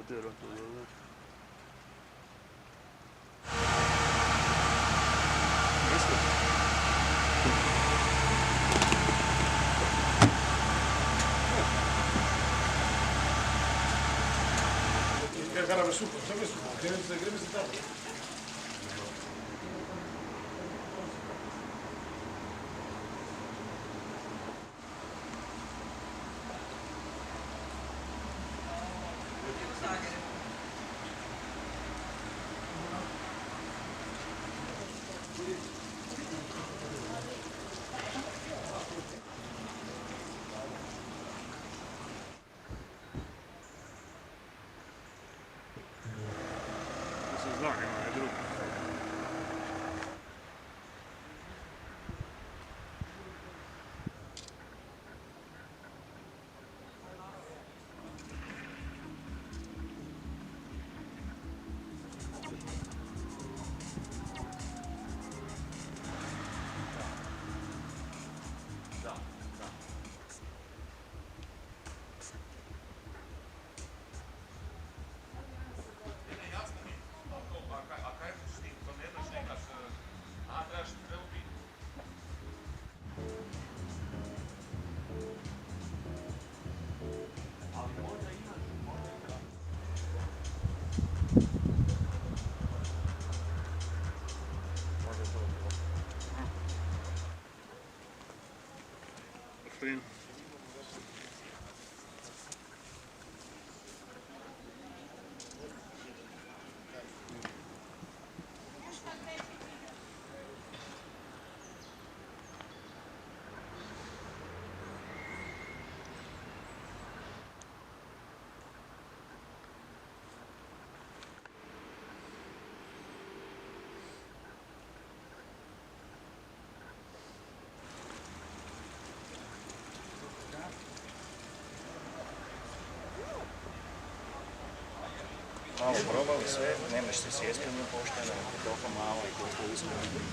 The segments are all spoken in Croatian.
Potero to dodati. Garava super, šta mi super, greme se tamo. Da se zna, nema je drugo. Fino. Malo probali sve, nemaš se sjesti na pošteno, toliko malo i koliko uspjeli.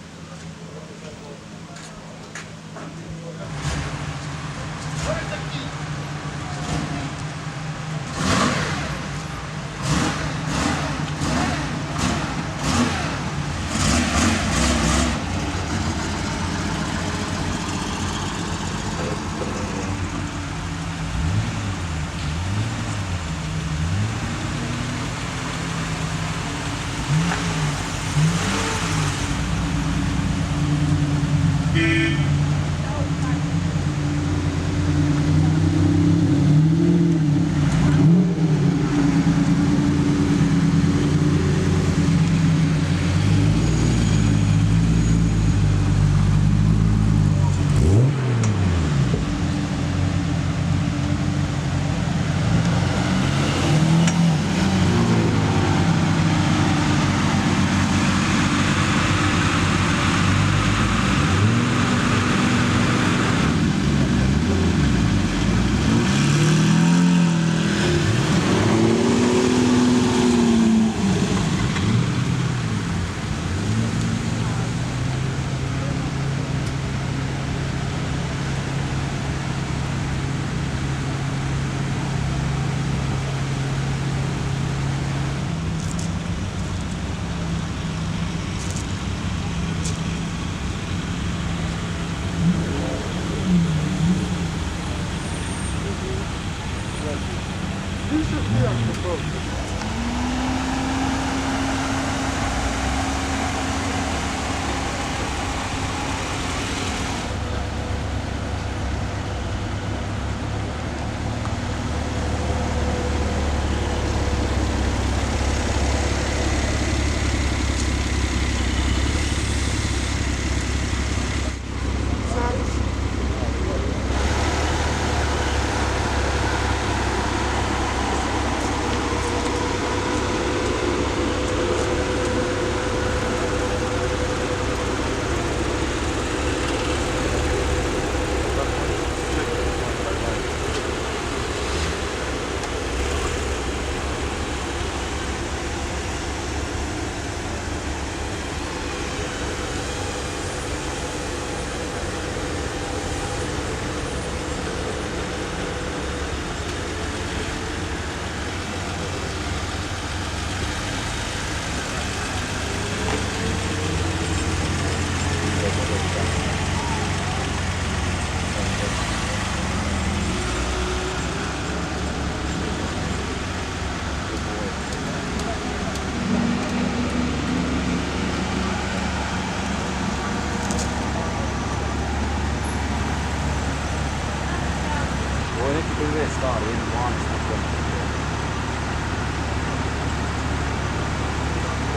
stvari, jednu 12 na kojem.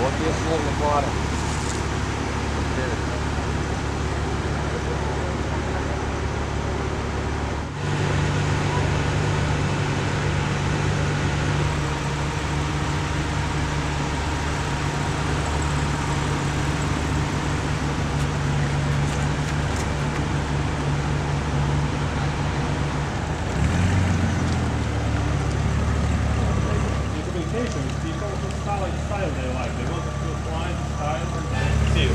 Ovdje je sve McLaren. People who style they like. They want to apply style and feel.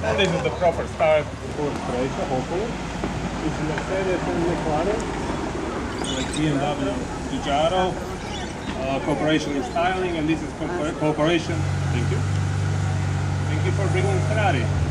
And this is the proper style for Croatia, hopefully. It's Mercedes and McLaren, like BMW, Giugiaro, cooperation in styling, and this is cooperation. Thank you. Thank you for bringing Ferrari.